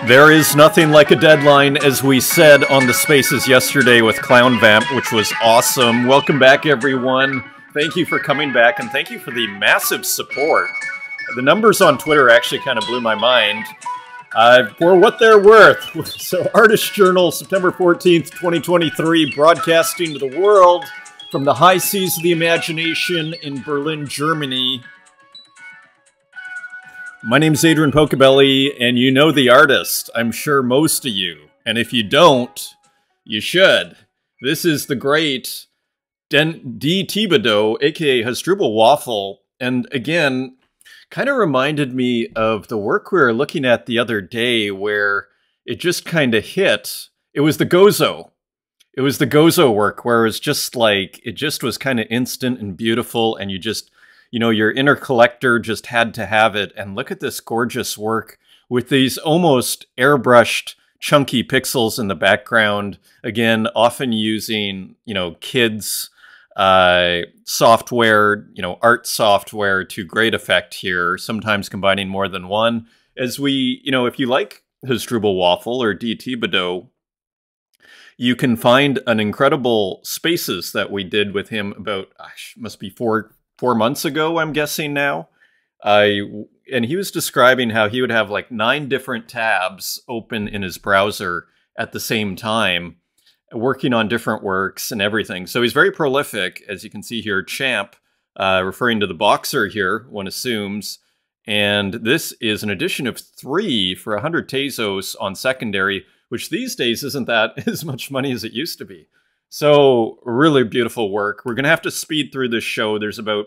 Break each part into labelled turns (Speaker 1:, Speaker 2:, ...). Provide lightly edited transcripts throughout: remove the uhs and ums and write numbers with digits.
Speaker 1: There is nothing like a deadline, as we said on the Spaces yesterday with Clown Vamp, which was awesome. Welcome back, everyone. Thank you for coming back, and thank you for the massive support. The numbers on Twitter actually kind of blew my mind. For what they're worth. So, Artist Journal, September 14th, 2023, broadcasting to the world from the high seas of the imagination in Berlin, Germany. My name's Adrian Pocobelli, and you know the artist. I'm sure most of you. And if you don't, you should. This is the great D. Thibodeau, aka Hasdrubal Waffle. And again, kind of reminded me of the work we were looking at the other day where it just kind of hit. It was the Gozo. It was the Gozo work where it was just like, it just was kind of instant and beautiful, and you just, you know, your inner collector just had to have it. And look at this gorgeous work with these almost airbrushed, chunky pixels in the background. Again, often using, you know, kids' software, you know, art software to great effect here, sometimes combining more than one. As we, you know, if you like Hasdrubal Waffle or D. Thibodeau, you can find an incredible Spaces that we did with him about, must be four months ago, I'm guessing now. And he was describing how he would have like 9 different tabs open in his browser at the same time, working on different works and everything. So he's very prolific, as you can see here. Champ, referring to the boxer here, one assumes. And this is an edition of 3 for 100 Tezos on secondary, which these days isn't that as much money as it used to be. So, really beautiful work. We're going to have to speed through this show. There's about,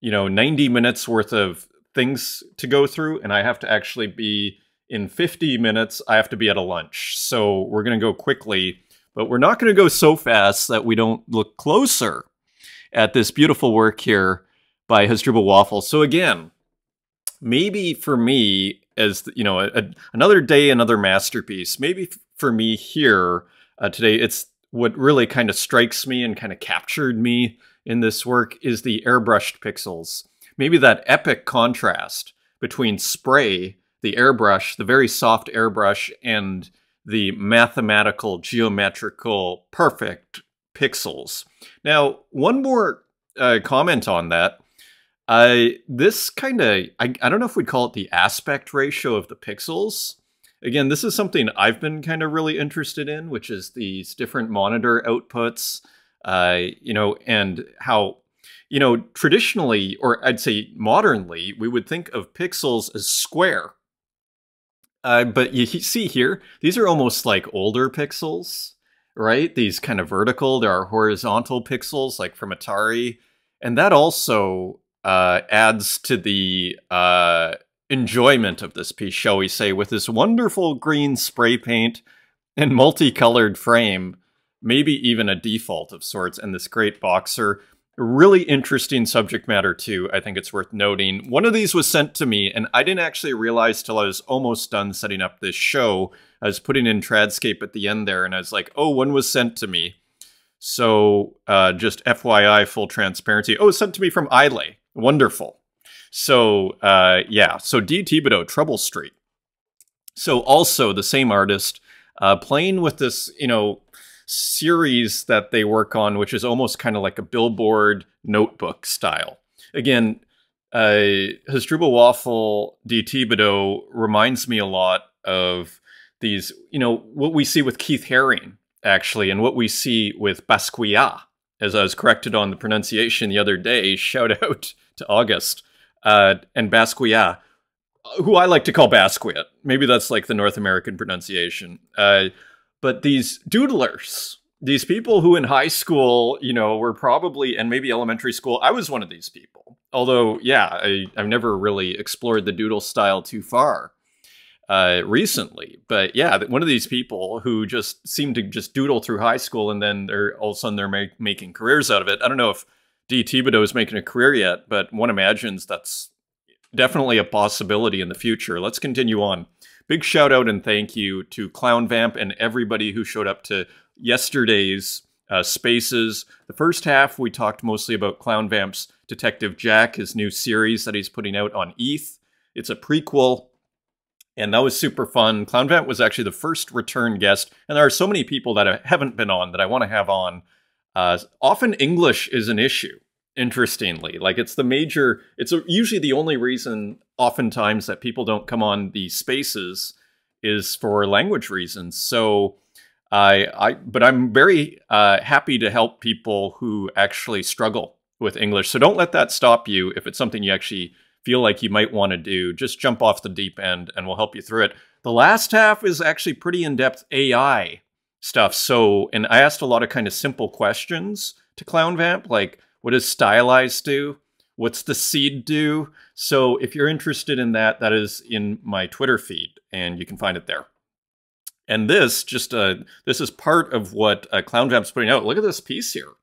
Speaker 1: 90 minutes worth of things to go through, and I have to actually be, in 50 minutes, I have to be at a lunch. So, we're going to go quickly, but we're not going to go so fast that we don't look closer at this beautiful work here by Hasdrubal Waffle. So, again, maybe for me, as, another day, another masterpiece, maybe for me here today, it's what really kind of strikes me and kind of captured me in this work is the airbrushed pixels. Maybe that epic contrast between spray, the airbrush, the very soft airbrush, and the mathematical, geometrical, perfect pixels. Now, one more comment on that. This kind of, I don't know if we'd call it the aspect ratio of the pixels. Again, this is something I've been kind of really interested in, which is these different monitor outputs, and how, traditionally, or I'd say modernly, we would think of pixels as square. But you see here, these are almost like older pixels, right? These kind of vertical, there are horizontal pixels like from Atari. And that also adds to the enjoyment of this piece, shall we say, with this wonderful green spray paint and multicolored frame, maybe even a default of sorts, and this great boxer. Really interesting subject matter, too. I think it's worth noting. One of these was sent to me, and I didn't actually realize till I was almost done setting up this show. I was putting in Tradscape at the end there, and I was like, oh, one was sent to me. So just FYI, full transparency. Oh, it was sent to me from Islay. Wonderful. So, yeah. So D. Thibodeau, Trouble Street. So also the same artist playing with this, series that they work on, which is almost kind of like a billboard notebook style. Again, Hasdrubal Waffle, D. Thibodeau reminds me a lot of these, what we see with Keith Haring, actually, and what we see with Basquiat, as I was corrected on the pronunciation the other day. Shout out to August. And Basquiat, who I like to call Basquiat. Maybe that's like the North American pronunciation. But these doodlers, these people who in high school, were probably, and maybe elementary school, I was one of these people. Although, yeah, I've never really explored the doodle style too far recently. But yeah, one of these people who just seem to just doodle through high school, and then all of a sudden they're making careers out of it. I don't know if D. Thibodeau is making a career yet, but one imagines that's definitely a possibility in the future. Let's continue on. Big shout out and thank you to Clown Vamp and everybody who showed up to yesterday's Spaces. The first half, we talked mostly about Clown Vamp's Detective Jack, his new series that he's putting out on ETH. It's a prequel, And that was super fun. ClownVamp was actually the first return guest, and there are so many people that haven't been on that I want to have on. Often English is an issue, interestingly. Like, it's usually the only reason oftentimes that people don't come on these spaces is for language reasons. So but I'm very happy to help people who actually struggle with English. So don't let that stop you. If it's something you actually feel like you might want to do, just jump off the deep end and we'll help you through it. The last half is actually pretty in-depth AI stuff. So, and I asked a lot of kind of simple questions to ClownVamp, like, what does stylize do? What's the seed do? So if you're interested in that, that is in my Twitter feed, and you can find it there. And this is part of what ClownVamp's putting out. Look at this piece here.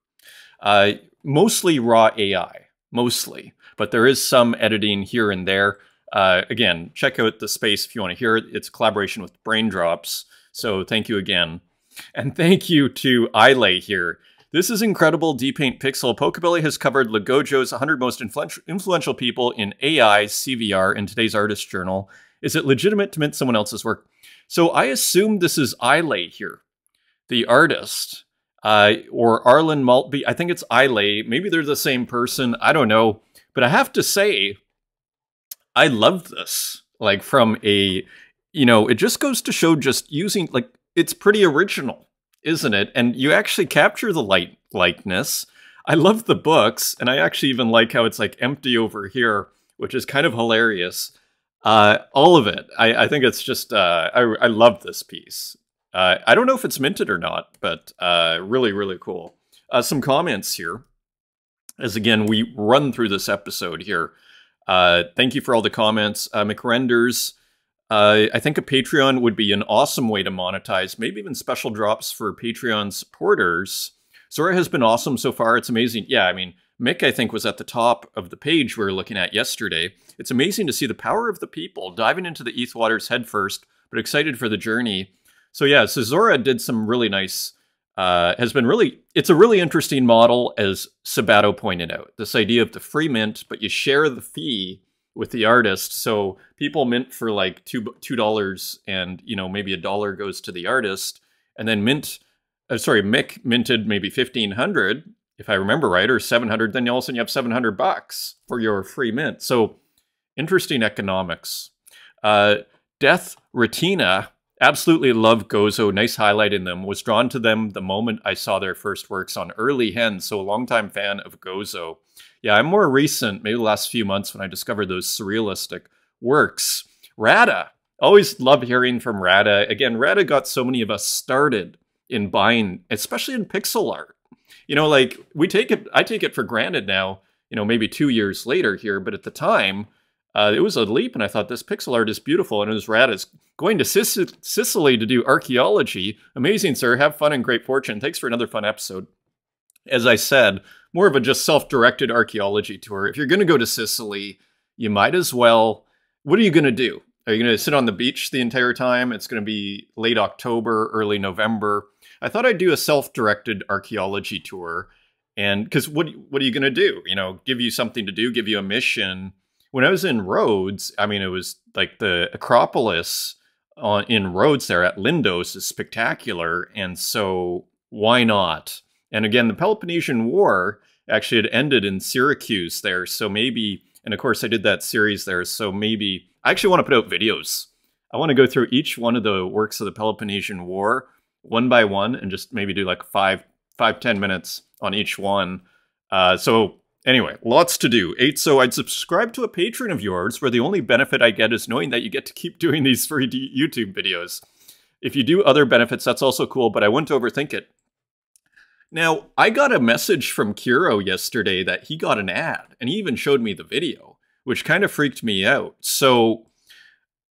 Speaker 1: Mostly raw AI, mostly. But there is some editing here and there. Again, check out the space if you want to hear it. It's a collaboration with Braindrops. So thank you again. And thank you to Ilay here. This is incredible, D-Paint Pixel. Pocobelli has covered Legojo's 100 most influential people in AI CVR in today's Artist Journal. Is it legitimate to mint someone else's work? So I assume this is Ilay here, the artist, or Arlen Maltby. I think it's Ilay. Maybe they're the same person. I don't know. But I have to say, I love this. Like, from a, it just goes to show just using, like, it's pretty original, isn't it? And you actually capture the likeness. I love the books, and I actually even like how it's, like, empty over here, which is kind of hilarious. All of it. I think it's just, I love this piece. I don't know if it's minted or not, but really, really cool. Some comments here. As again, we run through this episode here. Thank you for all the comments. McRenders, I think a Patreon would be an awesome way to monetize, maybe even special drops for Patreon supporters. Zora has been awesome so far. It's amazing. Yeah, I mean, Mick, I think, was at the top of the page we were looking at yesterday. It's amazing to see the power of the people diving into the ETH waters head first, but excited for the journey. So yeah, so Zora did some really nice, it's a really interesting model, as Sabato pointed out. This idea of the free mint, but you share the fee with the artist. So people mint for like $2 and, maybe $1 goes to the artist. And then Mick minted maybe 1,500, if I remember right, or 700. Then all of a sudden you have $700 for your free mint. So interesting economics. Death Retina, absolutely love Gozo. Nice highlight in them. Was drawn to them the moment I saw their first works on Early Hen. So a longtime fan of Gozo. Yeah, I'm more recent, maybe the last few months, when I discovered those surrealistic works. Rada. Always love hearing from Rada. Again, Rada got so many of us started in buying, especially in pixel art. Like, I take it for granted now, maybe 2 years later here, but at the time, it was a leap, and I thought, this pixel art is beautiful, and it was Rada's going to Sicily to do archaeology. Amazing, sir. Have fun and great fortune. Thanks for another fun episode. As I said, more of a just self-directed archaeology tour. If you're going to go to Sicily, you might as well. What are you going to do? Are you going to sit on the beach the entire time? It's going to be late October, early November. I thought I'd do a self-directed archaeology tour. And because what are you going to do? Give you something to do, give you a mission. When I was in Rhodes, I mean, it was like the Acropolis in Rhodes there at Lindos is spectacular. And so why not? And again, the Peloponnesian War actually had ended in Syracuse there. So maybe, and of course I did that series there. So maybe, I actually want to put out videos. I want to go through each one of the works of the Peloponnesian War one by one and just maybe do like 5-10 minutes on each one. So anyway, lots to do. So I'd subscribe to a patron of yours where the only benefit I get is knowing that you get to keep doing these free YouTube videos. If you do other benefits, that's also cool, but I wouldn't overthink it. Now, I got a message from Kiro yesterday that he got an ad, and he even showed me the video, which kind of freaked me out. So,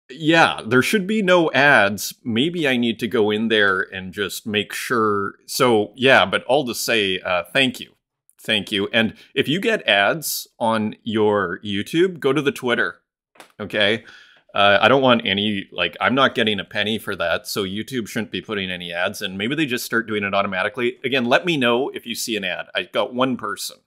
Speaker 1: yeah, there should be no ads. Maybe I need to go in there and just make sure. So, yeah, but all to say, thank you. Thank you. And if you get ads on your YouTube, go to the Twitter, okay? I don't want any, I'm not getting a penny for that, so YouTube shouldn't be putting any ads, and maybe they just start doing it automatically. Again, let me know if you see an ad. I got one person.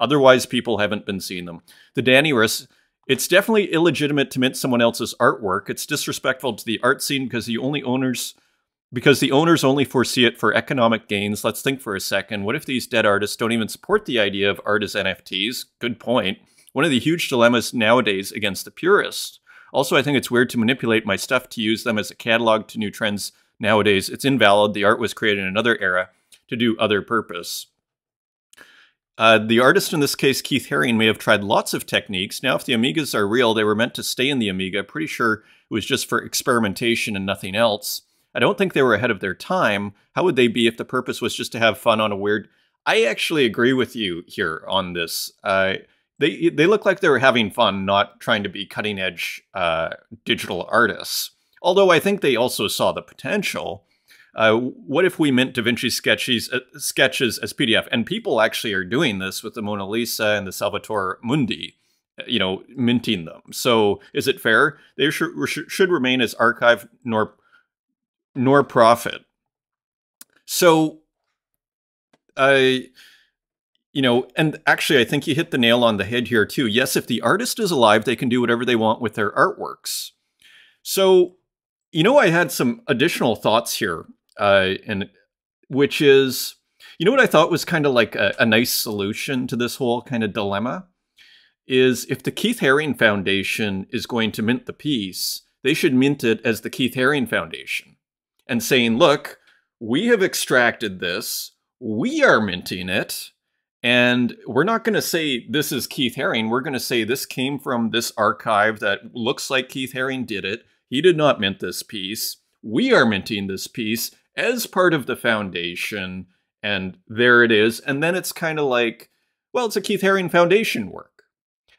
Speaker 1: Otherwise, people haven't been seeing them. The Danny Riss, It's definitely illegitimate to mint someone else's artwork. It's disrespectful to the art scene because the owners only foresee it for economic gains. Let's think for a second. What if these dead artists don't even support the idea of art as NFTs? Good point. One of the huge dilemmas nowadays against the purists. Also, I think it's weird to manipulate my stuff to use them as a catalog to new trends nowadays. It's invalid. The art was created in another era to do other purpose. The artist in this case, Keith Haring, may have tried lots of techniques. Now, if the Amigas are real, they were meant to stay in the Amiga. Pretty sure it was just for experimentation and nothing else. I don't think they were ahead of their time. How would they be if the purpose was just to have fun on a weird... I actually agree with you here on this. They look like they were having fun, not trying to be cutting-edge digital artists. Although I think they also saw the potential. What if we mint Da Vinci sketches as PDF? And people actually are doing this with the Mona Lisa and the Salvator Mundi, minting them. So is it fair? They should remain as archive nor profit. So, and actually I think you hit the nail on the head here too. Yes, if the artist is alive, they can do whatever they want with their artworks. So, I had some additional thoughts here, and which is, what I thought was kind of like a nice solution to this whole kind of dilemma is if the Keith Haring Foundation is going to mint the piece, they should mint it as the Keith Haring Foundation and saying, look, we have extracted this, we are minting it, and we're not going to say this is Keith Haring, we're going to say this came from this archive that looks like Keith Haring did it. He did not mint this piece. We are minting this piece as part of the foundation, and there it is. And then it's kind of like, well, it's a Keith Haring Foundation work.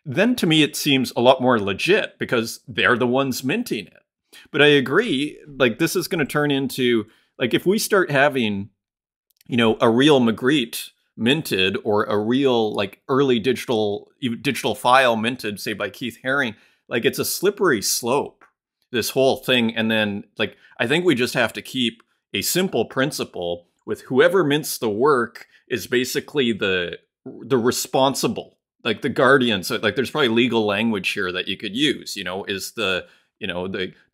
Speaker 1: Then to me, it seems a lot more legit because they're the ones minting it. But I agree, like this is going to turn into, like if we start having, a real Magritte minted or a real like early digital file minted, say by Keith Haring, like it's a slippery slope, this whole thing. And then like, I think we just have to keep a simple principle with whoever mints the work is basically the responsible, like the guardian. So like there's probably legal language here that you could use, is the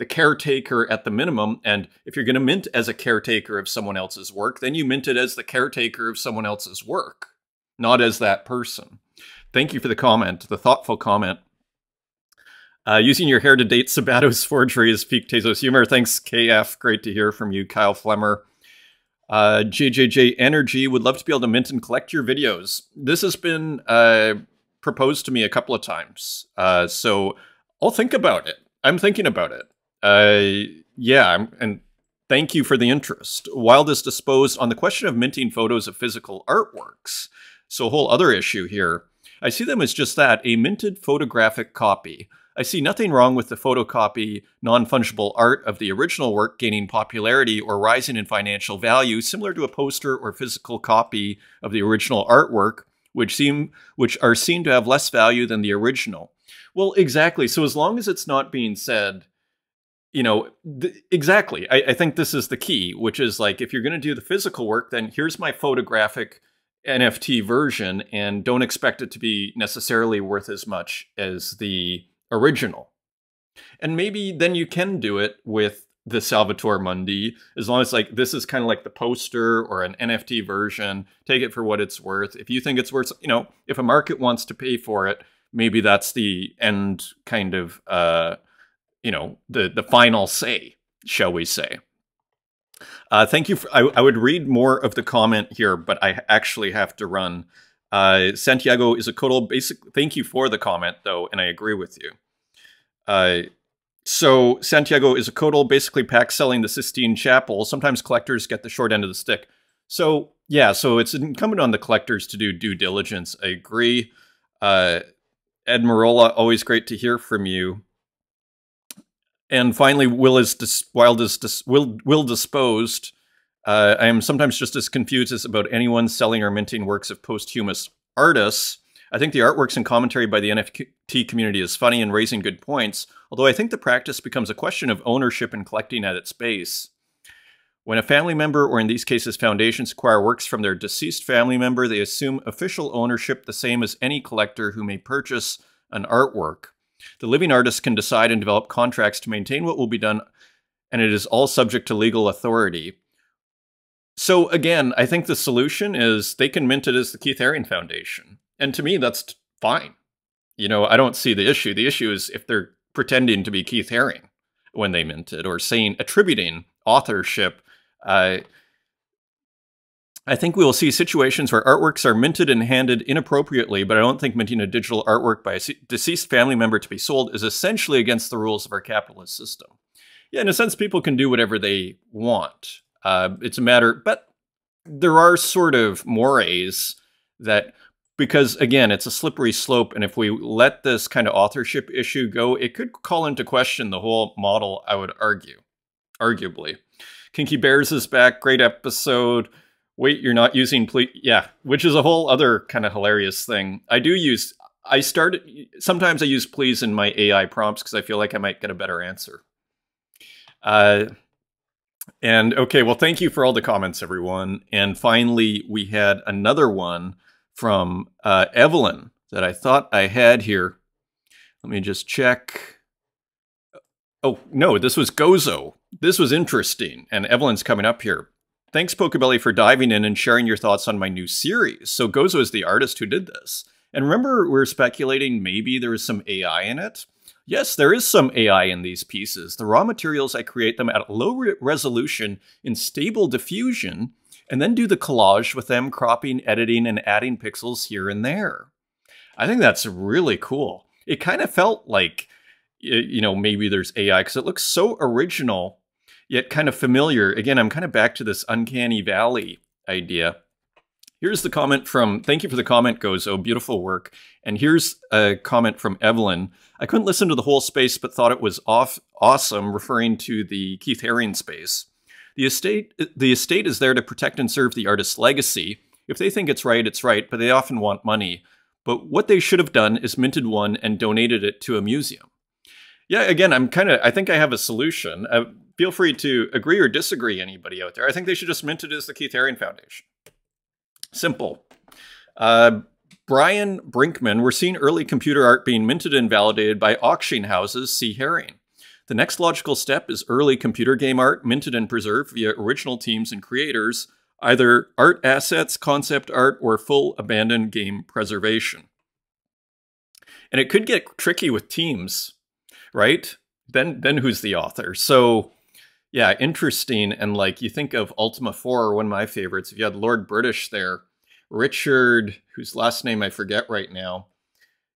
Speaker 1: caretaker at the minimum. And if you're going to mint as a caretaker of someone else's work, then you mint it as the caretaker of someone else's work, not as that person. Thank you for the comment, the thoughtful comment. Using your hair to date Sabato's forgery is peak Tezos humor. Thanks, KF. Great to hear from you, Kyle Flemmer. JJJ Energy would love to be able to mint and collect your videos. This has been proposed to me a couple of times. So I'll think about it. I'm thinking about it. And thank you for the interest. Wildest disposed on the question of minting photos of physical artworks. So a whole other issue here. I see them as just that, a minted photographic copy. I see nothing wrong with the photocopy, non-fungible art of the original work gaining popularity or rising in financial value, similar to a poster or physical copy of the original artwork, which are seen to have less value than the original. Well, exactly. So as long as it's not being said, exactly. I think this is the key, which is like, if you're going to do the physical work, then here's my photographic NFT version, and don't expect it to be necessarily worth as much as the original. And maybe then you can do it with the Salvator Mundi, as long as like this is kind of like the poster or an NFT version. Take it for what it's worth. If you think it's worth, if a market wants to pay for it, maybe that's the end kind of, the final say, shall we say. Thank you. I would read more of the comment here, but I actually have to run. Santiago Isacotl, thank you for the comment, though, and I agree with you. So Santiago Isacotl, basically pack selling the Sistine Chapel. Sometimes collectors get the short end of the stick. So, yeah, so it's incumbent on the collectors to do due diligence. I agree. Ed Marola, always great to hear from you. And finally, Will disposed. I am sometimes just as confused as about anyone selling or minting works of posthumous artists. I think the artworks and commentary by the NFT community is funny and raising good points, although I think the practice becomes a question of ownership and collecting at its base. When a family member, or in these cases foundations, acquire works from their deceased family member, they assume official ownership the same as any collector who may purchase an artwork. The living artist can decide and develop contracts to maintain what will be done, and it is all subject to legal authority. So again, I think the solution is they can mint it as the Keith Haring Foundation. And to me, that's fine. You know, I don't see the issue. The issue is if they're pretending to be Keith Haring when they mint it, or attributing authorship. I think we will see situations where artworks are minted and handed inappropriately, but I don't think minting a digital artwork by a deceased family member to be sold is essentially against the rules of our capitalist system. Yeah, in a sense, people can do whatever they want. It's a matter, but there are sort of mores that, because again, it's a slippery slope, and if we let this kind of authorship issue go, it could call into question the whole model, I would argue, arguably. Kinky Bears is back, great episode. Wait, you're not using please? Yeah, which is a whole other kind of hilarious thing. Sometimes I use please in my AI prompts because I feel like I might get a better answer. And okay, well, thank you for all the comments, everyone. And finally, we had another one from Evelyn that I thought I had here. Let me just check. Oh, no, this was Gozo. This was interesting. And Evelyn's coming up here. Thanks, Pocobelli, for diving in and sharing your thoughts on my new series. So Gozo is the artist who did this. And remember, we were speculating maybe there was some AI in it? Yes, there is some AI in these pieces. The raw materials, I create them at low resolution in stable diffusion, and then do the collage with them, cropping, editing, and adding pixels here and there. I think that's really cool. It kind of felt like, you know, maybe there's AI, because it looks so original, yet kind of familiar. Again, I'm kind of back to this uncanny valley idea. Here's the comment from, thank you for the comment, Gozo, beautiful work. And here's a comment from Evelyn. I couldn't listen to the whole space, but thought it was awesome, referring to the Keith Haring space. The estate is there to protect and serve the artist's legacy. If they think it's right, but they often want money. But what they should have done is minted one and donated it to a museum. Yeah, again, I think I have a solution. Feel free to agree or disagree, anybody out there. I think they should just mint it as the Keith Haring Foundation. Simple. Brian Brinkman, we're seeing early computer art being minted and validated by auction houses, see Haring. The next logical step is early computer game art minted and preserved via original teams and creators, either art assets, concept art, or full abandoned game preservation. And it could get tricky with teams, right? Then who's the author? So yeah, interesting. And like, you think of Ultima 4, one of my favorites. If you had Lord British there, Richard, whose last name I forget right now.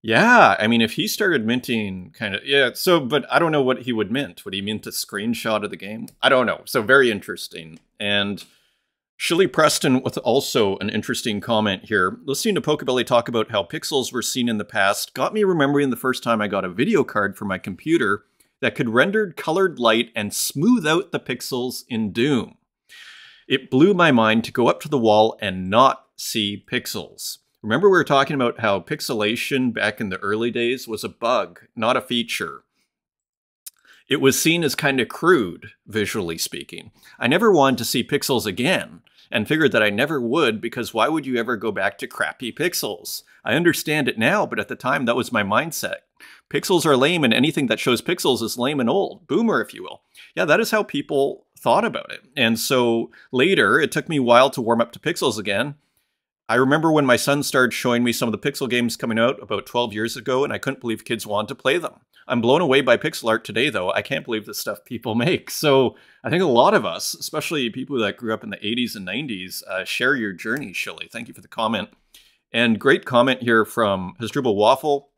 Speaker 1: Yeah, I mean, if he started minting but I don't know what he would mint. Would he mint a screenshot of the game? I don't know. So very interesting. And Shirley Preston with also an interesting comment here. Listening to Pocobelli talk about how pixels were seen in the past got me remembering the first time I got a video card for my computer that could render colored light and smooth out the pixels in Doom. It blew my mind to go up to the wall and not see pixels. Remember we were talking about how pixelation back in the early days was a bug, not a feature. It was seen as kind of crude, visually speaking. I never wanted to see pixels again, and figured that I never would, because why would you ever go back to crappy pixels? I understand it now, but at the time that was my mindset. Pixels are lame, and anything that shows pixels is lame and old. Boomer, if you will. Yeah, that is how people thought about it. And so later, it took me a while to warm up to pixels again. I remember when my son started showing me some of the pixel games coming out about 12 years ago, and I couldn't believe kids wanted to play them. I'm blown away by pixel art today, though. I can't believe the stuff people make. So I think a lot of us, especially people that grew up in the 80s and 90s, share your journey, Shilly. Thank you for the comment. And great comment here from Hasdrubal Waffle.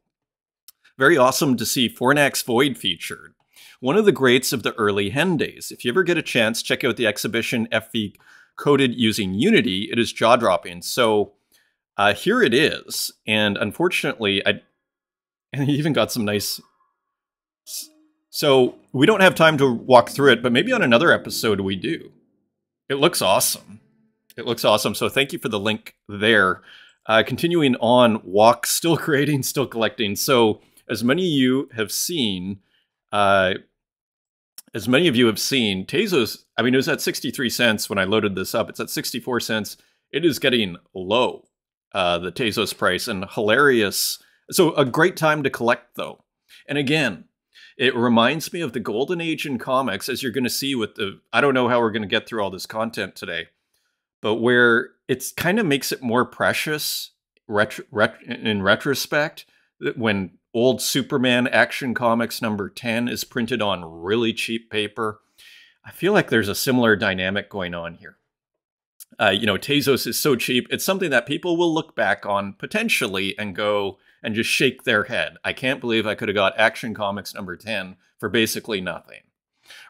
Speaker 1: Very awesome to see Fornax Void featured. One of the greats of the early Hen days. If you ever get a chance, check out the exhibition FV coded using Unity. It is jaw-dropping. So here it is. And unfortunately, and he even got some nice... So we don't have time to walk through it, but maybe on another episode we do. It looks awesome. It looks awesome. So thank you for the link there. Continuing on, walk, still creating, still collecting. So as many of you have seen, Tezos, I mean, it was at 63 cents when I loaded this up. It's at 64 cents. It is getting low, the Tezos price, and hilarious. So a great time to collect, though. And again, it reminds me of the golden age in comics, as you're going to see with the, I don't know how we're going to get through all this content today, but where it's kind of makes it more precious in retrospect, when old Superman Action Comics number 10 is printed on really cheap paper. I feel like there's a similar dynamic going on here. You know, Tezos is so cheap, it's something that people will look back on potentially and go and just shake their head. I can't believe I could have got Action Comics number 10 for basically nothing,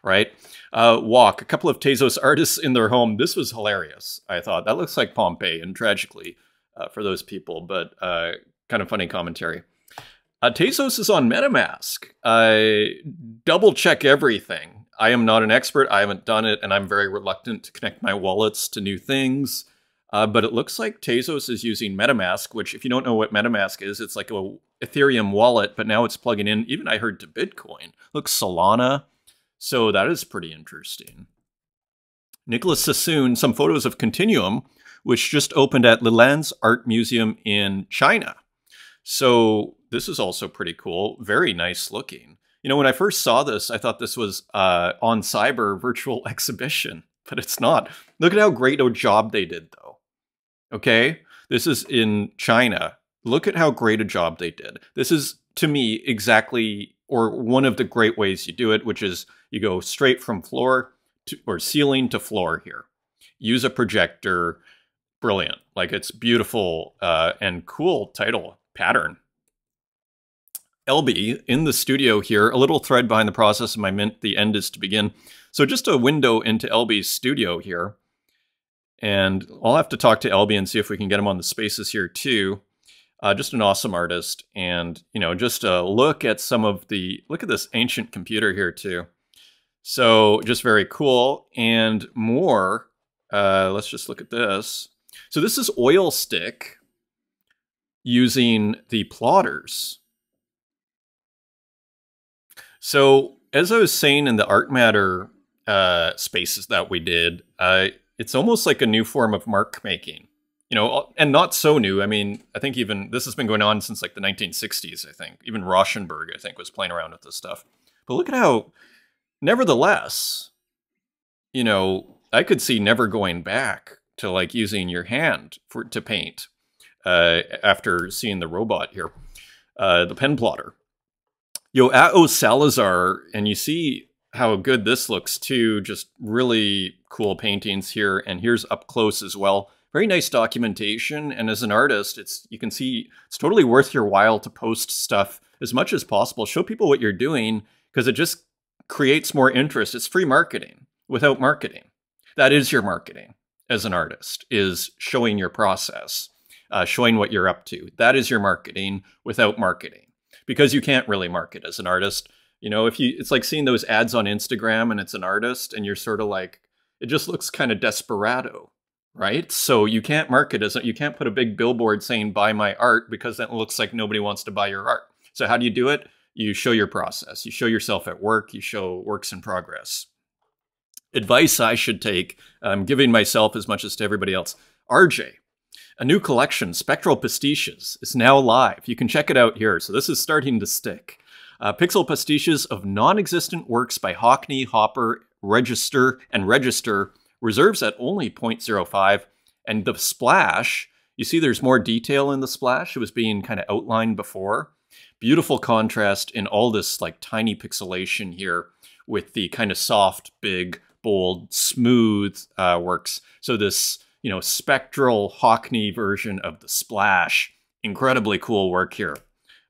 Speaker 1: right? Walk, a couple of Tezos artists in their home. This was hilarious, I thought. That looks like Pompeii, and tragically for those people, but kind of funny commentary. Tezos is on MetaMask. Double check everything. I am not an expert. I haven't done it, and I'm very reluctant to connect my wallets to new things. But it looks like Tezos is using MetaMask, which, if you don't know what MetaMask is, it's like a Ethereum wallet, but now it's plugging in, even I heard, to Bitcoin. Looks Solana. So that is pretty interesting. Nicholas Sassoon, some photos of Continuum, which just opened at Lilan's Art Museum in China. So this is also pretty cool. Very nice looking. You know, when I first saw this, I thought this was on Cyber virtual exhibition, but it's not. Look at how great a job they did, though. Okay? This is in China. Look at how great a job they did. This is, to me, exactly, or one of the great ways you do it, which is you go straight from floor to, or ceiling to floor here. Use a projector. Brilliant. Like, it's beautiful and cool title pattern. LB in the studio here, a little thread behind the process of my mint, the end is to begin. So just a window into LB's studio here. And I'll have to talk to LB and see if we can get him on the spaces here too. Just an awesome artist. And, you know, just a look at some of the, look at this ancient computer here too. So just very cool. And more, let's just look at this. So this is oil stick using the plotters. So, as I was saying in the Art Matter spaces that we did, it's almost like a new form of mark making, you know, and not so new. I mean, I think even this has been going on since like the 1960s, I think. Even Rauschenberg, I think, was playing around with this stuff. But look at how, nevertheless, you know, I could see never going back to like using your hand to paint after seeing the robot here, the pen plotter. Joao Salazar, and you see how good this looks too, just really cool paintings here, and here's up close as well. Very nice documentation, and as an artist, you can see it's totally worth your while to post stuff as much as possible. Show people what you're doing, because it just creates more interest. It's free marketing without marketing. That is your marketing as an artist, is showing your process, showing what you're up to. That is your marketing without marketing. Because you can't really market as an artist. You know, it's like seeing those ads on Instagram and it's an artist and you're sort of like, it just looks kind of desperado, right? So you can't market you can't put a big billboard saying buy my art, because that looks like nobody wants to buy your art. So how do you do it? You show your process. You show yourself at work. You show works in progress. Advice I should take, I'm giving myself as much as to everybody else. RJ. A new collection, Spectral Pastiches, is now live. You can check it out here. So this is starting to stick. Pixel pastiches of non-existent works by Hockney, Hopper, Register, reserves at only 0.05. And the splash, you see there's more detail in the splash. It was being kind of outlined before. Beautiful contrast in all this like tiny pixelation here with the kind of soft, big, bold, smooth works. So this, you know, spectral Hockney version of the splash. Incredibly cool work here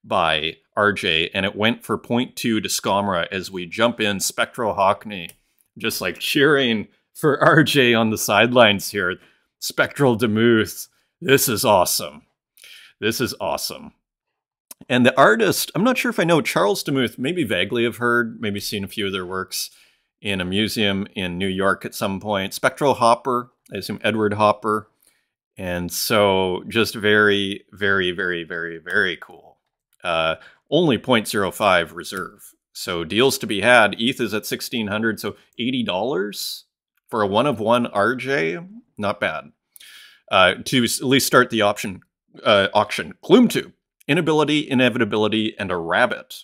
Speaker 1: by RJ. And it went for 0.2 to Scamra as we jump in Spectral Hockney. Just like cheering for RJ on the sidelines here. Spectral Demuth. This is awesome. This is awesome. And the artist, I'm not sure if I know Charles Demuth, maybe vaguely have heard, maybe seen a few of their works in a museum in New York at some point. Spectral Hopper. I assume Edward Hopper. And so just very, very, very, very, very cool. Only 0.05 reserve. So deals to be had. ETH is at 1,600, so $80 for a one-of-one RJ. Not bad. To at least start the auction. Gloomtube. Inability, Inevitability, and a Rabbit.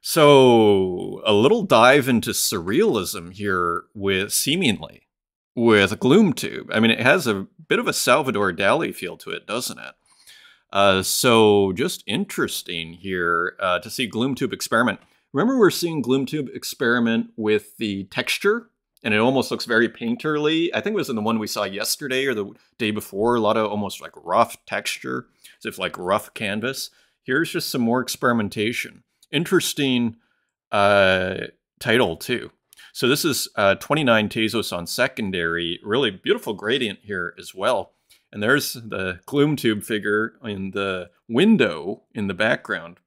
Speaker 1: So, a little dive into surrealism here with seemingly with Gloomtube. I mean, it has a bit of a Salvador Dali feel to it, doesn't it? So just interesting here to see Gloomtube experiment. Remember, we're seeing Gloomtube experiment with the texture, and it almost looks very painterly. I think it was in the one we saw yesterday or the day before. A lot of almost like rough texture, as if like rough canvas. Here's just some more experimentation. Interesting title too. So this is 29 Tezos on secondary. Really beautiful gradient here as well. And there's the Gloomtube figure in the window in the background.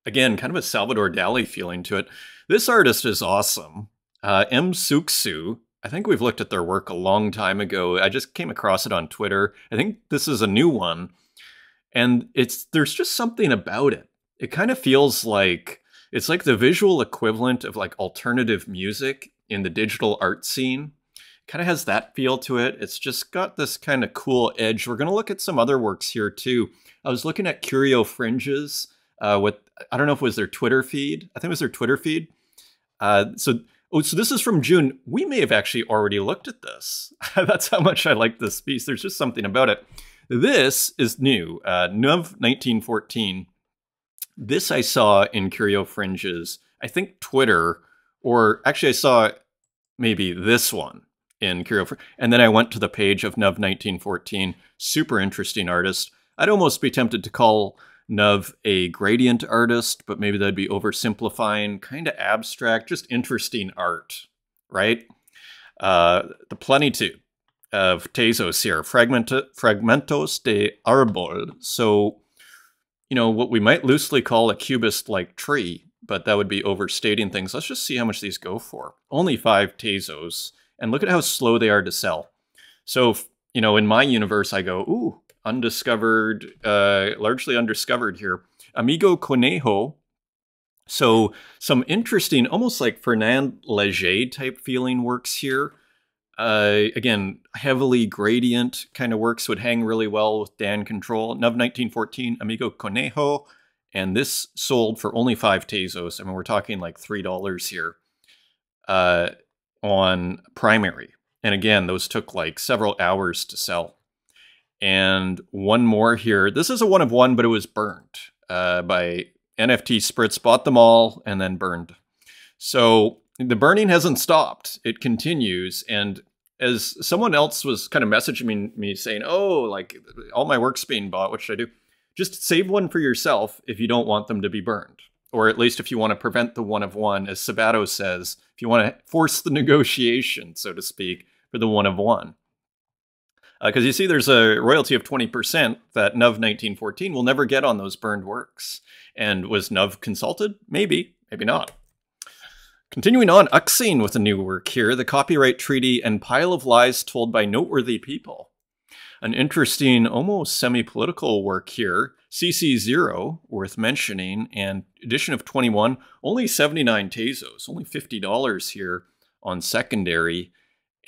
Speaker 1: Again, kind of a Salvador Dali feeling to it. This artist is awesome. M. Suksu. I think we've looked at their work a long time ago. I just came across it on Twitter. I think this is a new one. And there's just something about it. It kind of feels like it's like the visual equivalent of like alternative music in the digital art scene. Kind of has that feel to it. It's just got this kind of cool edge. We're going to look at some other works here too. I was looking at Curio Fringes with, I don't know if it was their Twitter feed. I think it was their Twitter feed. So this is from June. We may have actually already looked at this. That's how much I like this piece. There's just something about it. This is new, Nuv 1914. This I saw in Curio Fringes, I think Twitter, or actually I saw maybe this one in Curio Fringes. And then I went to the page of Nuv 1914. Super interesting artist. I'd almost be tempted to call Nuv a gradient artist, but maybe that'd be oversimplifying. Kind of abstract, just interesting art, right? The plenitude of Tezos here, Fragmentos de Arbol. So, you know, what we might loosely call a cubist-like tree, but that would be overstating things. Let's just see how much these go for. Only 5 Tezos, and look at how slow they are to sell. So, you know, in my universe, I go, ooh, undiscovered, largely undiscovered here. Amigo Conejo. So some interesting, almost like Fernand Léger type feeling works here. Again, heavily gradient kind of works, would hang really well with Dan Control. Nuv 1914, Amigo Conejo. And this sold for only 5 Tezos. I mean, we're talking like $3 here on primary. And again, those took like several hours to sell. And one more here. This is a one of one, but it was burned by NFT Spritz. Bought them all and then burned. So the burning hasn't stopped. It continues. And as someone else was kind of messaging me saying, oh, like all my work's being bought, what should I do? Just save one for yourself if you don't want them to be burned. Or at least if you want to prevent the one of one, as Sabato says, if you want to force the negotiation, so to speak, for the one of one. Because you see there's a royalty of 20% that Nuv 1914 will never get on those burned works. And was Nuv consulted? Maybe, maybe not. Continuing on, Uxine with a new work here, The Copyright Treaty and Pile of Lies Told by Noteworthy People. An interesting, almost semi-political work here. CC0, worth mentioning, and edition of 21, only 79 Tezos, only $50 here on secondary.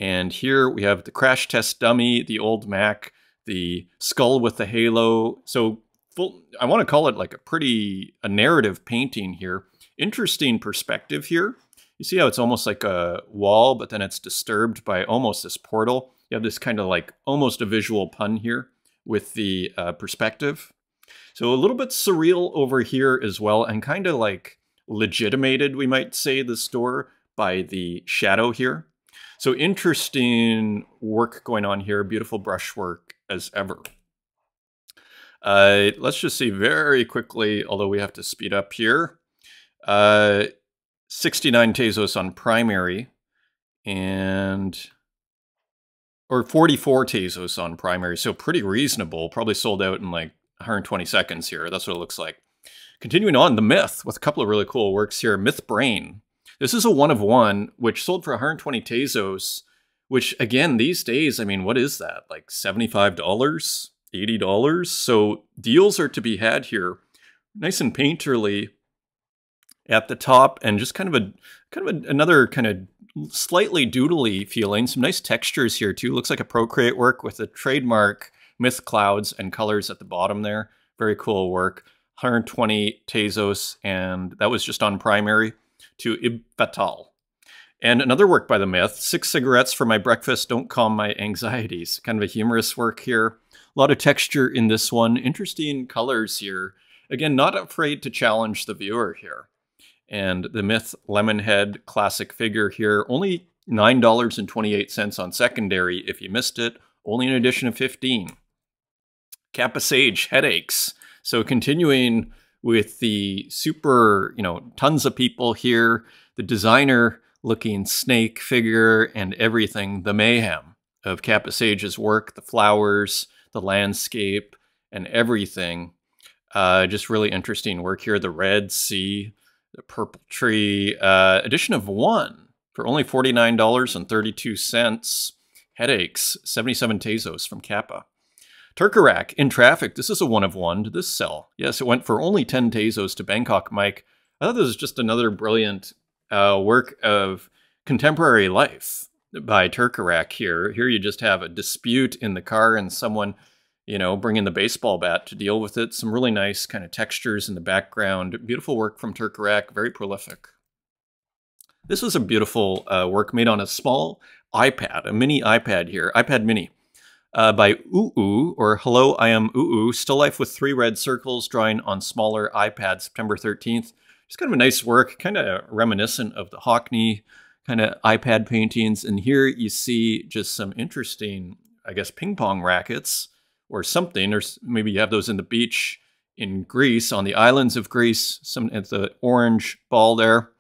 Speaker 1: And here we have the crash test dummy, the old Mac, the skull with the halo. So I want to call it like a narrative painting here. Interesting perspective here. You see how it's almost like a wall, but then it's disturbed by almost this portal. You have this kind of like almost a visual pun here with the perspective. So a little bit surreal over here as well, and kind of like legitimated, we might say, the store by the shadow here. So interesting work going on here. Beautiful brushwork as ever. Let's just see very quickly, although we have to speed up here. 69 Tezos on primary, or 44 Tezos on primary. So pretty reasonable. Probably sold out in like 120 seconds here. That's what it looks like. Continuing on, The Myth with a couple of really cool works here. Myth Brain. This is a one of one, which sold for 120 Tezos, which again, these days, I mean, what is that? Like $75, $80? So deals are to be had here. Nice and painterly at the top, and just another kind of slightly doodly feeling. Some nice textures here too. Looks like a Procreate work with the trademark Myth clouds and colors at the bottom there. Very cool work. 120 Tezos, and that was just on primary, to Ib Fatal. And another work by the Myth, 6 cigarettes for my breakfast don't calm my anxieties. Kind of a humorous work here. A lot of texture in this one. Interesting colors here. Again, not afraid to challenge the viewer here. And the Myth Lemonhead classic figure here, only $9.28 on secondary if you missed it, only an edition of 15. Kappa Sage Headaches. So continuing with the super, tons of people here, the designer looking snake figure and everything, the mayhem of Kappa Sage's work, the flowers, the landscape, and everything. Just really interesting work here. The Red Sea, the Purple Tree, edition of 1 for only $49.32. Headaches, 77 Tezos from Kappa. Turkarak in traffic. This is a 1 of 1. Did this sell? Yes, it went for only 10 Tezos to Bangkok Mike. I thought this was just another brilliant work of contemporary life by Turkarak here. Here you just have a dispute in the car and someone, bringing the baseball bat to deal with it. Some really nice kind of textures in the background. Beautiful work from Turkarak, very prolific. This was a beautiful work made on a small iPad, a mini iPad here, iPad mini, by UU, or Hello, I am UU, still life with 3 red circles, drawing on smaller iPad, September 13th. Just kind of a nice work, kind of reminiscent of the Hockney kind of iPad paintings. And here you see just some interesting, I guess, ping pong rackets or something, or maybe you have those in the beach in Greece, on the islands of Greece, at the orange ball there.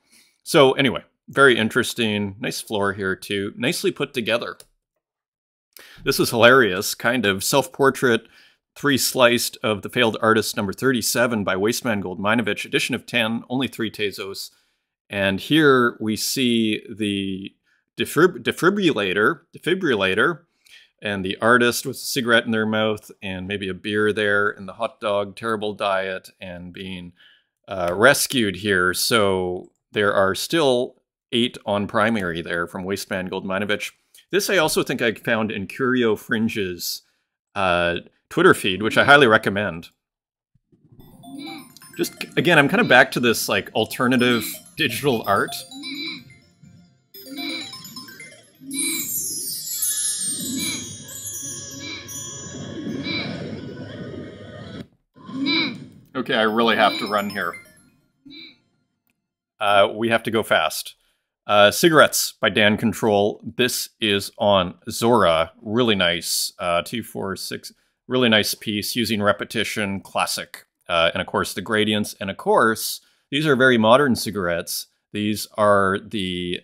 Speaker 1: So anyway, very interesting. Nice floor here too. Nicely put together. This is hilarious, kind of self-portrait, 3-sliced of the failed artist number 37 by Wasteman Goldminovich, edition of 10, only 3 Tezos. And here we see the defibrillator, and the artist with a cigarette in their mouth and maybe a beer there, and the hot dog, terrible diet, and being rescued here. So there are still 8 on primary there from Wasteman Goldminovich. This I also think I found in Curio Fringe's Twitter feed, which I highly recommend. Just, again, I'm kind of back to this, like, alternative digital art. Okay, I really have to run here. We have to go fast. Cigarettes by Dan Control. This is on Zora. Really nice. 2, 4, 6. Really nice piece using repetition, classic. And of course the gradients. And of course, these are very modern cigarettes. These are the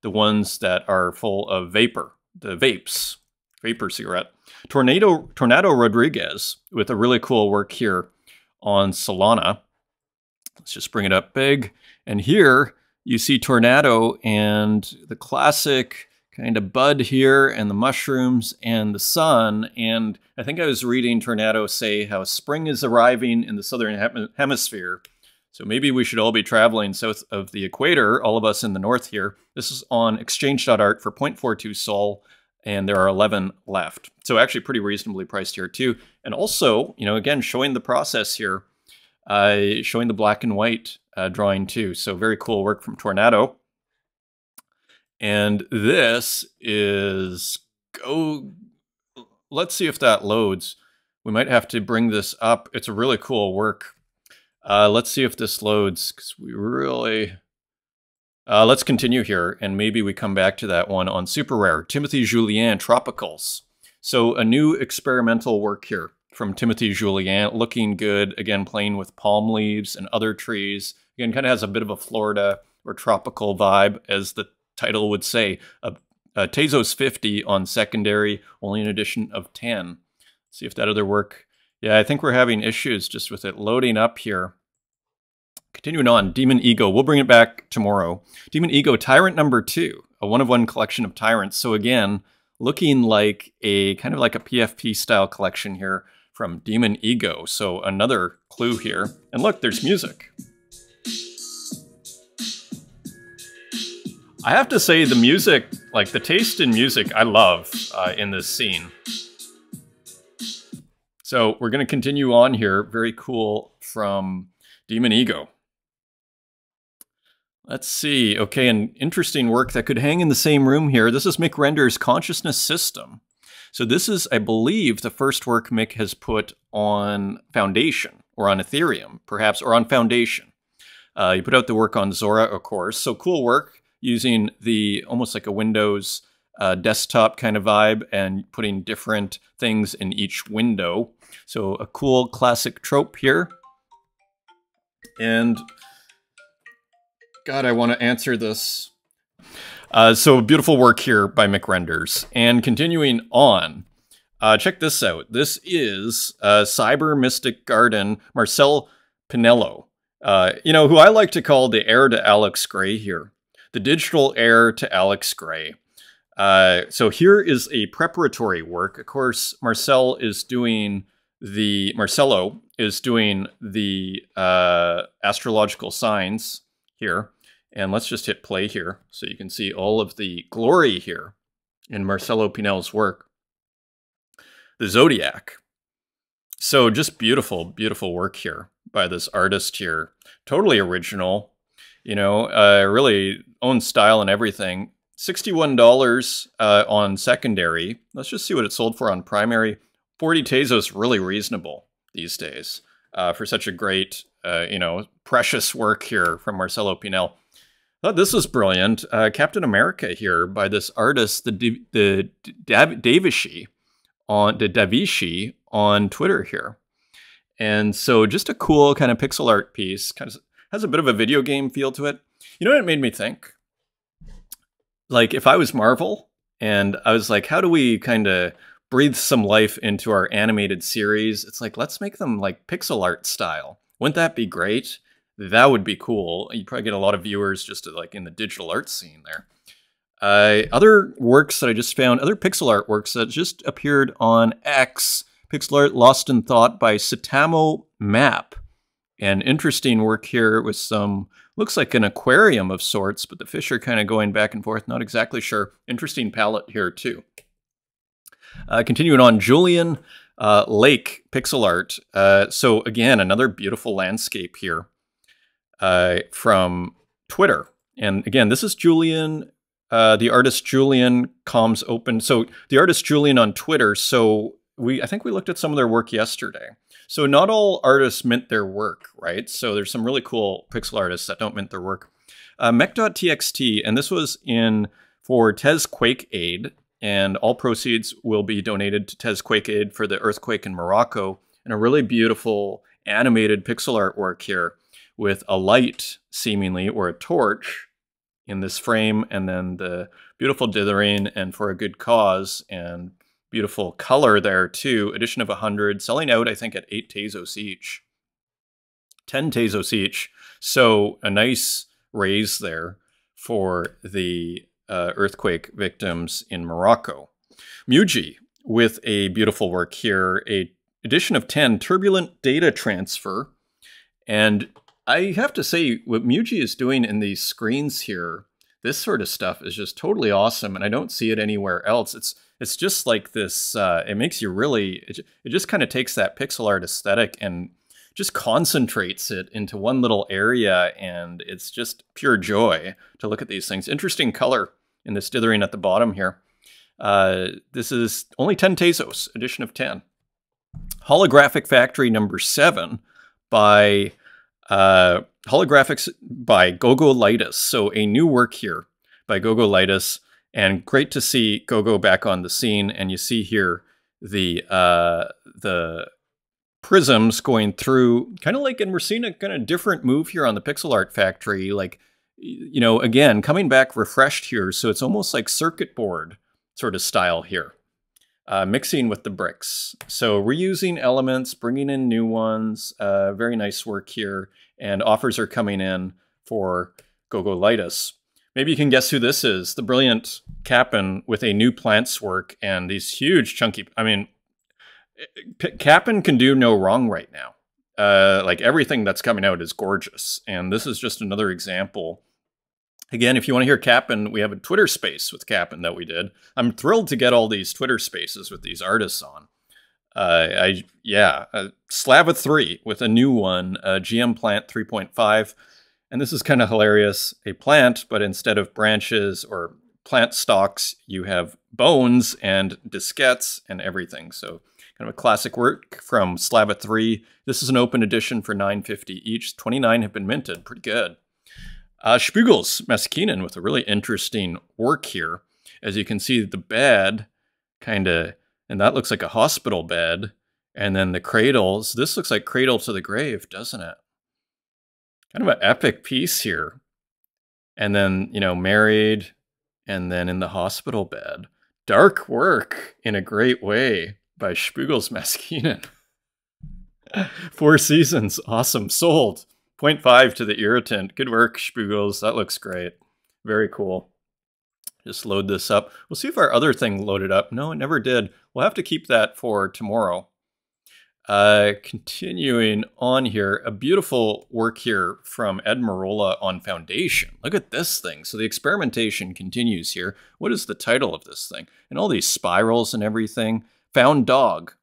Speaker 1: ones that are full of vapor, the vapes, vapor cigarette. Tornado Rodriguez with a really cool work here on Solana. Let's just bring it up big. And here you see Tornado and the classic kind of bud here and the mushrooms and the sun. And I think I was reading Tornado say how spring is arriving in the southern hemisphere. So maybe we should all be traveling south of the equator, all of us in the north here. This is on exchange.art for 0.42 Sol, and there are 11 left. So actually pretty reasonably priced here too. And also, again, showing the process here, showing the black and white drawing too. So very cool work from Tornado. And this is, let's see if that loads. We might have to bring this up. It's a really cool work. Let's see if this loads, because we really, let's continue here, and maybe we come back to that one on Super Rare. Timothy Julien, Tropicals. So a new experimental work here from Timothy Julien, looking good, again, playing with palm leaves and other trees. Again, kind of has a bit of a Florida or tropical vibe, as the title would say. Tezos 50 on secondary, only an edition of 10. Let's see if that other work. Yeah, I think we're having issues just with it loading up here. Continuing on, Demon Ego. We'll bring it back tomorrow. Demon Ego, Tyrant number 2, a 1-of-1 collection of Tyrants. So again, looking like a kind of like a PFP style collection here from Demon Ego. So another clue here. And look, there's music. I have to say the music, like the taste in music, I love in this scene. So we're going to continue on here. Very cool from Demon Ego. Let's see. Okay, an interesting work that could hang in the same room here. This is Mick Render's Consciousness System. So this is, I believe, the first work Mick has put on Foundation, or on Ethereum, perhaps, or on Foundation. He put out the work on Zora, of course. So cool work using the almost like a Windows desktop kind of vibe and putting different things in each window. So a cool classic trope here. And God, I want to answer this. So beautiful work here by Mick Renders. And continuing on, check this out. This is Cyber Mystic Garden, Marcel Pinello. Who I like to call the heir to Alex Gray here. The digital heir to Alex Gray. So here is a preparatory work. Of course, Marcelo is doing the astrological signs here. And let's just hit play here so you can see all of the glory here in Marcelo Pinel's work. The Zodiac. So just beautiful, beautiful work here by this artist here. Totally original, really own style and everything. $61 on secondary. Let's just see what it sold for on primary. 40 Tezos, really reasonable these days for such a great, precious work here from Marcelo Pinel. Oh, this is brilliant. Captain America here by this artist, the Davishi on Twitter here. And so just a cool kind of pixel art piece. Kind of has a bit of a video game feel to it. You know what it made me think? Like if I was Marvel and I was like, how do we kind of breathe some life into our animated series? It's like, let's make them like pixel art style. Wouldn't that be great? That would be cool. You'd probably get a lot of viewers just like in the digital art scene there. Other works that I just found, other pixel art works that just appeared on X, Pixel Art Lost in Thought by Satamo Map. An interesting work here with some, looks like an aquarium of sorts, but the fish are kind of going back and forth, not exactly sure. Interesting palette here too. Continuing on, Julian Lake Pixel Art. So again, another beautiful landscape here. From Twitter. And again, this is Julian, the artist Julian Comms Open. So the artist Julian on Twitter. So I think we looked at some of their work yesterday. So not all artists mint their work, right? So there's some really cool pixel artists that don't mint their work. Mech.txt, and this was for Tez Quake Aid, and all proceeds will be donated to Tez Quake Aid for the earthquake in Morocco. And a really beautiful animated pixel artwork here, with a light, seemingly, or a torch in this frame, and then the beautiful dithering and for a good cause, and beautiful color there too. Edition of 100, selling out, I think, at 8 Tezos each. 10 Tezos each. So a nice raise there for the earthquake victims in Morocco. Muji, with a beautiful work here, a edition of 10, Turbulent Data Transfer, and I have to say, what Muji is doing in these screens here, this sort of stuff is just totally awesome, and I don't see it anywhere else. It's just like this, it makes you really, it just kind of takes that pixel art aesthetic and just concentrates it into one little area, and it's just pure joy to look at these things. Interesting color in this dithering at the bottom here. This is only 10 Tezos, edition of 10. Holographic Factory number 7 by... holographics by Gogolitis. So a new work here by Gogolitis, and great to see Gogo back on the scene. And you see here the prisms going through, kind of like, and we're seeing a kind of different move here on the Pixel Art Factory. Like, again, coming back refreshed here. So it's almost like circuit board sort of style here. Mixing with the bricks. So reusing elements, bringing in new ones. Very nice work here. And offers are coming in for Gogolitis. Maybe you can guess who this is. The brilliant Cap'n with a new plants work and these huge chunky... I mean, Cap'n can do no wrong right now. Like everything that's coming out is gorgeous. And this is just another example. Again, if you want to hear Cap'n, we have a Twitter space with Cap'n that we did. I'm thrilled to get all these Twitter spaces with these artists on. Slava 3 with a new one, GM plant 3.5. And this is kind of hilarious. A plant, but instead of branches or plant stalks, you have bones and diskettes and everything. So kind of a classic work from Slava 3. This is an open edition for $9.50 each. 29 have been minted. Pretty good. Spiegel's Maskinen with a really interesting work here. As you can see, the bed kind of, and that looks like a hospital bed. And then the cradles, this looks like Cradle to the Grave, doesn't it? Kind of an epic piece here. And then, you know, married, and then in the hospital bed. Dark work in a great way by Spiegel's Maskinen. 4 seasons, awesome, sold. 0.5 to the irritant. Good work, Spiegels. That looks great. Very cool. Just load this up. We'll see if our other thing loaded up. No, it never did. We'll have to keep that for tomorrow. Continuing on here, a beautiful work here from Ed Marola on Foundation. Look at this thing. So the experimentation continues here. What is the title of this thing? And all these spirals and everything. Found Dog.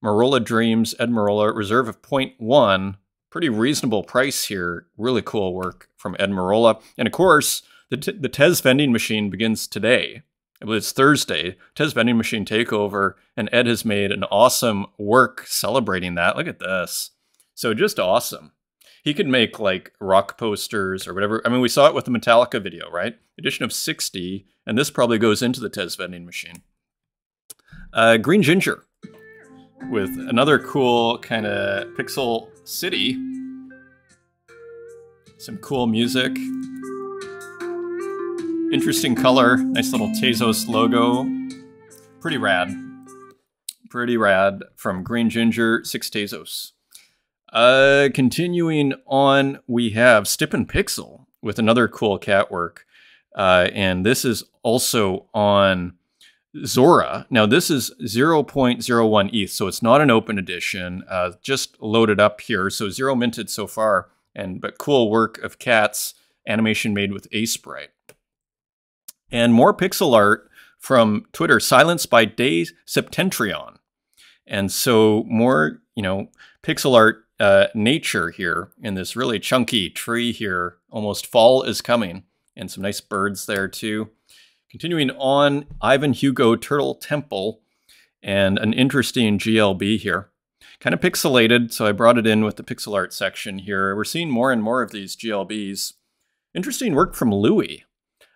Speaker 1: Marola Dreams, Ed Marola, reserve of 0.1. Pretty reasonable price here. Really cool work from Ed Marola. And of course, the Tez vending machine begins today. It's Thursday. Tez vending machine takeover, and Ed has made an awesome work celebrating that. Look at this. So just awesome. He could make like rock posters or whatever. I mean, we saw it with the Metallica video, right? Edition of 60, and this probably goes into the Tez vending machine. Green Ginger with another cool kind of pixel city. Some cool music. Interesting color. Nice little Tezos logo. Pretty rad. Pretty rad from Green Ginger, 6 Tezos. Continuing on, we have Stip and Pixel with another cool cat work. And this is also on Zora. Now, this is 0.01 ETH, so it's not an open edition. Just loaded up here, so 0 minted so far. But cool work of cats, animation made with Aseprite. And more pixel art from Twitter, Silence by Day Septentrion. And so more, you know, pixel art nature here in this really chunky tree here. Almost fall is coming. And some nice birds there too. Continuing on, Ivan Hugo Turtle Temple. And an interesting GLB here. Kind of pixelated, so I brought it in with the pixel art section here. We're seeing more and more of these GLBs. Interesting work from Louis.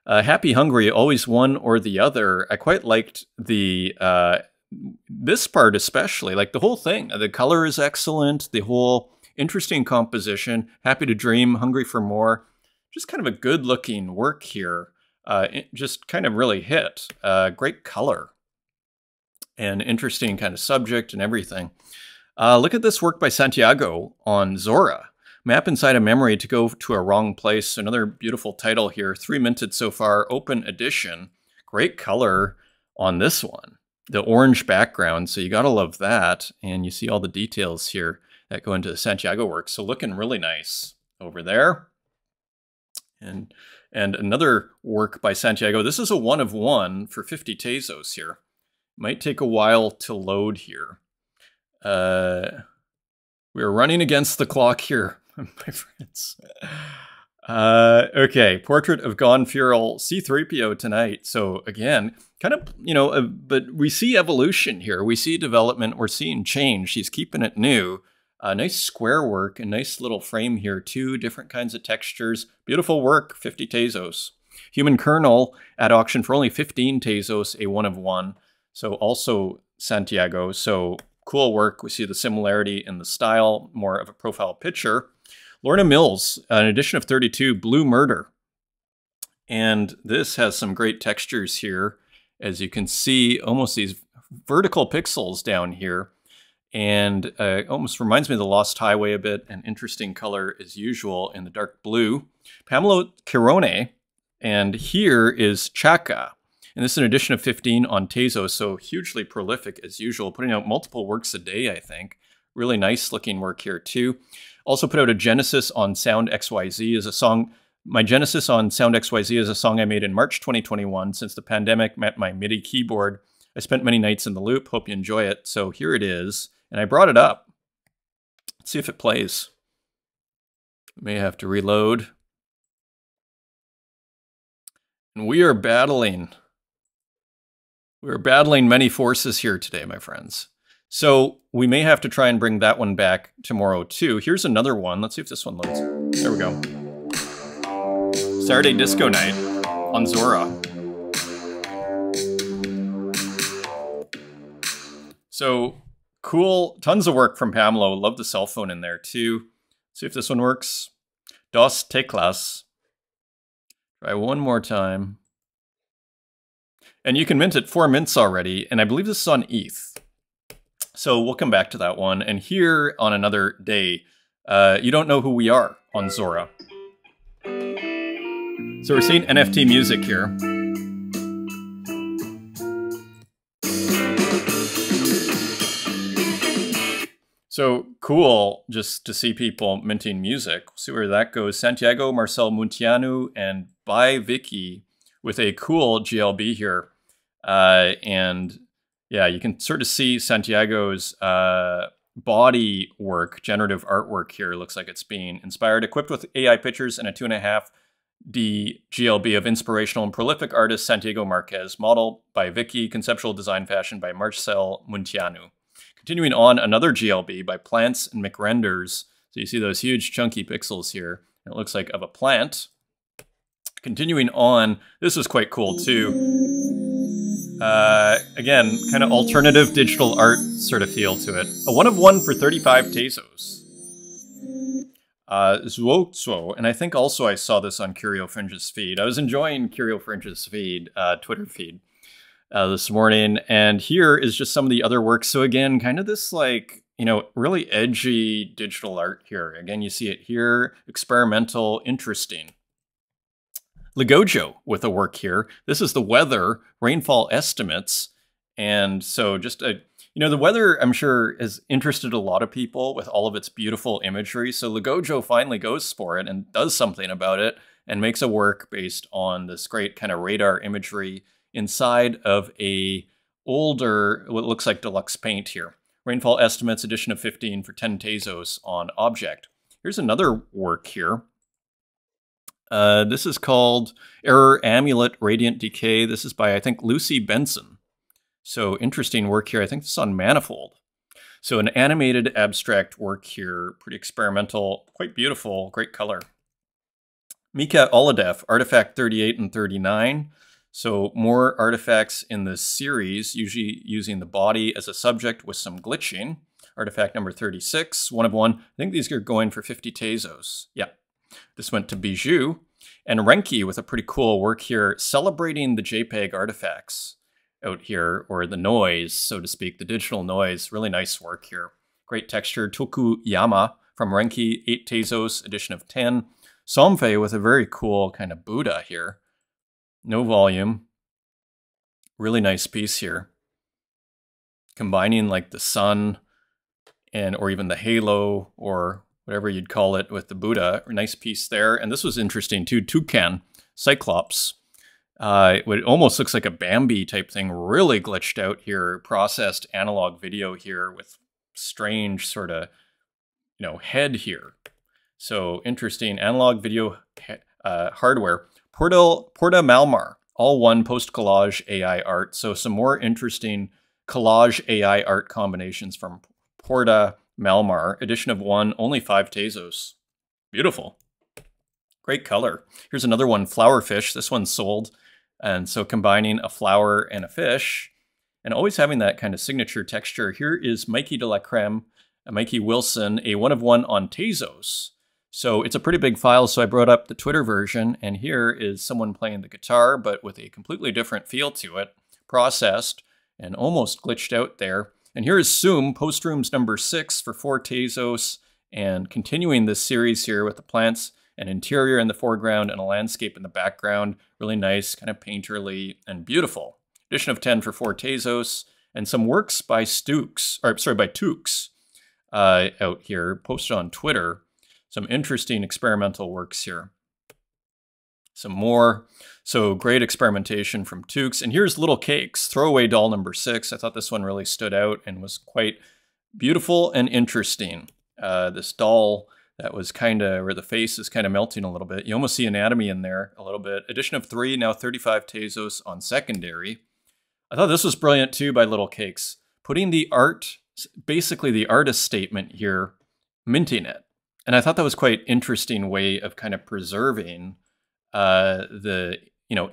Speaker 1: Happy Hungry, always one or the other. I quite liked the this part especially, like the whole thing. The color is excellent. The whole interesting composition. Happy to Dream, Hungry for More. Just kind of a good-looking work here. It just kind of really hit. Great color. And interesting kind of subject and everything. Look at this work by Santiago on Zora. Map inside a memory to go to a wrong place. Another beautiful title here. 3 minted so far. Open edition. Great color on this one. The orange background. So you got to love that. And you see all the details here that go into the Santiago work. So looking really nice over there. And another work by Santiago. This is a 1 of 1 for 50 Tezos here. Might take a while to load here. We're running against the clock here, my friends. Okay, Portrait of Gonfurl C-3PO tonight. So again, kind of, you know, but we see evolution here. We see development. We're seeing change. She's keeping it new. Nice square work, a nice little frame here. 2 different kinds of textures. Beautiful work, 50 Tezos. Human Kernel at auction for only 15 Tezos, a 1 of 1. So also Santiago. So cool work. We see the similarity in the style, more of a profile picture. Lorna Mills, an edition of 32, Blue Murder. And this has some great textures here. As you can see, almost these vertical pixels down here. And almost reminds me of the Lost Highway a bit. An interesting color as usual in the dark blue. Pamela Chirone. And here is Chaka. And this is an edition of 15 on Tezos, so hugely prolific as usual, putting out multiple works a day, I think. Really nice looking work here too. Also put out a Genesis on Sound XYZ as a song. My Genesis on Sound XYZ is a song I made in March 2021. Since the pandemic met my MIDI keyboard, I spent many nights in the loop. Hope you enjoy it. So here it is. And I brought it up. Let's see if it plays. May have to reload. And we are battling many forces here today, my friends. So we may have to try and bring that one back tomorrow too. Here's another one. Let's see if this one loads. There we go. Saturday Disco Night on Zora. So cool. Tons of work from Pamelo. Love the cell phone in there too. See if this one works. Dos teclas. Try one more time. And you can mint it 4 mints already. And I believe this is on ETH. So we'll come back to that one. And here on another day, you don't know who we are on Zora. So we're seeing NFT music here. So cool just to see people minting music. We'll see where that goes. Santiago, Marcel Munteanu, and By Vicky with a cool GLB here. And yeah, you can sort of see Santiago's body work, generative artwork here. Looks like it's being inspired, equipped with AI pictures and a 2.5D GLB of inspirational and prolific artist Santiago Marquez, model by Vicky, conceptual design fashion by Marcel Munteanu. Continuing on, another GLB by Plants and McRenders. So you see those huge chunky pixels here. It looks like of a plant. Continuing on, this is quite cool too. Again, kind of alternative digital art sort of feel to it. A 1 of 1 for 35 Tezos. Zuo, and I think also I saw this on Curio Fringe's feed. I was enjoying Curio Fringe's feed, Twitter feed. This morning, and here is just some of the other work. So again, kind of this like, you know, really edgy digital art here. Again, you see it here, experimental, interesting. Ligojo with a work here. This is the weather, rainfall estimates. And so just a, you know, the weather, I'm sure, has interested a lot of people with all of its beautiful imagery. So Ligojo finally goes for it and does something about it and makes a work based on this great kind of radar imagery inside of a older, what looks like deluxe paint here. Rainfall estimates, edition of 15 for 10 Tezos on object. Here's another work here. This is called Error Amulet Radiant Decay. This is by, I think, Lucy Benson. So interesting work here. I think this is on Manifold. So an animated abstract work here, pretty experimental, quite beautiful, great color. Mika Oladev, Artifact 38 and 39. So more artifacts in this series, usually using the body as a subject with some glitching. Artifact number 36, 1 of 1. I think these are going for 50 Tezos. Yeah. This went to Bijou. And Renki with a pretty cool work here, celebrating the JPEG artifacts out here, or the noise, so to speak, the digital noise. Really nice work here. Great texture. Tokuyama from Renki, 8 Tezos, edition of 10. Somfei with a very cool kind of Buddha here. No volume. Really nice piece here. Combining like the sun and or even the halo or whatever you'd call it with the Buddha. Nice piece there. And this was interesting too. Toucan, Cyclops. It almost looks like a Bambi type thing. Really glitched out here. Processed analog video here with strange sort of, you know, head here. So interesting analog video hardware. Porta Malmar, all one post-collage AI art. So some more interesting collage AI art combinations from Porta Malmar. Edition of 1, only 5 Tezos. Beautiful. Great color. Here's another one, Flowerfish. This one's sold. And so combining a flower and a fish, and always having that kind of signature texture. Here is Mikey de la Creme, Mikey Wilson, a 1 of 1 on Tezos. So it's a pretty big file, so I brought up the Twitter version, and here is someone playing the guitar, but with a completely different feel to it, processed and almost glitched out there. And here is Zoom, Postrooms number 6 for 4 Tezos, and continuing this series here with the plants and interior in the foreground and a landscape in the background. Really nice, kind of painterly and beautiful. Edition of 10 for 4 Tezos, and some works by Tukes out here, posted on Twitter. Some interesting experimental works here. some more. So great experimentation from Tukes. And here's Little Cakes, throwaway doll number 6. I thought this one really stood out and was quite beautiful and interesting. This doll that was kind of, where the face is kind of melting a little bit. You almost see anatomy in there a little bit. Edition of 3, now 35 Tezos on secondary. I thought this was brilliant too by Little Cakes. Putting the art, basically the artist statement here, minting it. And I thought that was quite interesting way of kind of preserving the,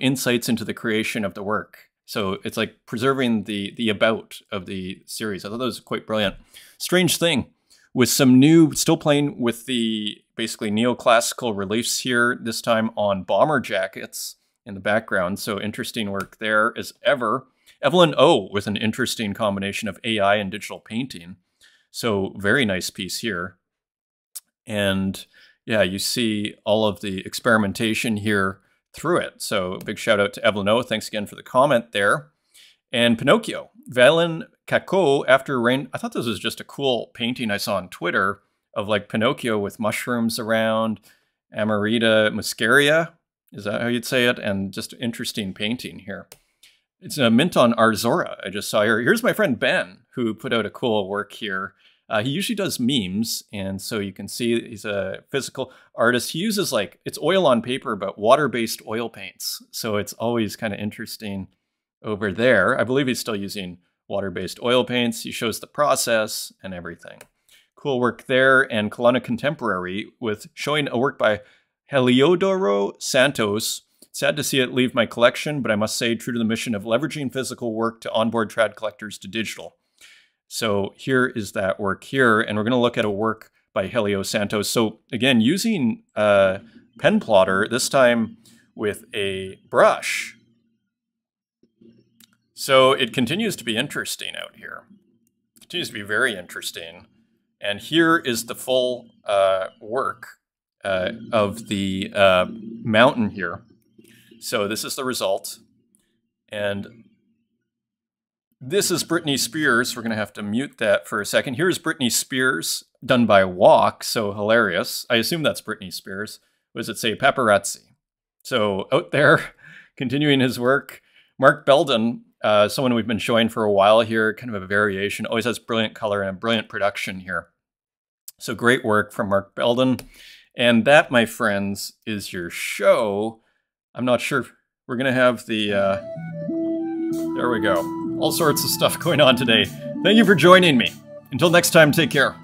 Speaker 1: insights into the creation of the work. So it's like preserving the about of the series. I thought that was quite brilliant. Strange Thing, with some new, still playing with the basically neoclassical reliefs here, this time on bomber jackets in the background. So interesting work there as ever. Evelyn O with an interesting combination of AI and digital painting. So very nice piece here. And yeah, you see all of the experimentation here through it. So big shout out to Evelyn O. Thanks again for the comment there. And Pinocchio, Valen Kako, After Rain. I thought this was just a cool painting I saw on Twitter of like Pinocchio with mushrooms around, Amarita muscaria. Is that how you'd say it? And just interesting painting here. It's a mint on Arzora. I just saw here. Here's my friend Ben, who put out a cool work here. He usually does memes, and so you can see he's a physical artist. He uses it's oil on paper, but water-based oil paints. So it's always kind of interesting over there. I believe he's still using water-based oil paints. He shows the process and everything. Cool work there. And Kelowna Contemporary with showing a work by Heliodoro Santos. Sad to see it leave my collection, but I must say, true to the mission of leveraging physical work to onboard trad collectors to digital. So here is that work here, and we're going to look at a work by Helio Santos. So again, using a pen plotter, this time with a brush. So it continues to be interesting out here. It continues to be very interesting. And here is the full work of the mountain here. So this is the result. And this is Britney Spears. We're going to have to mute that for a second. Here's Britney Spears, done by Walk, so hilarious. I assume that's Britney Spears. What does it say? Paparazzi. So out there, continuing his work. Mark Belden, someone we've been showing for a while here, kind of a variation. Always has brilliant color and a brilliant production here. So great work from Mark Belden. And that, my friends, is your show. I'm not sure if we're going to have the... there we go. All sorts of stuff going on today. Thank you for joining me. Until next time, take care.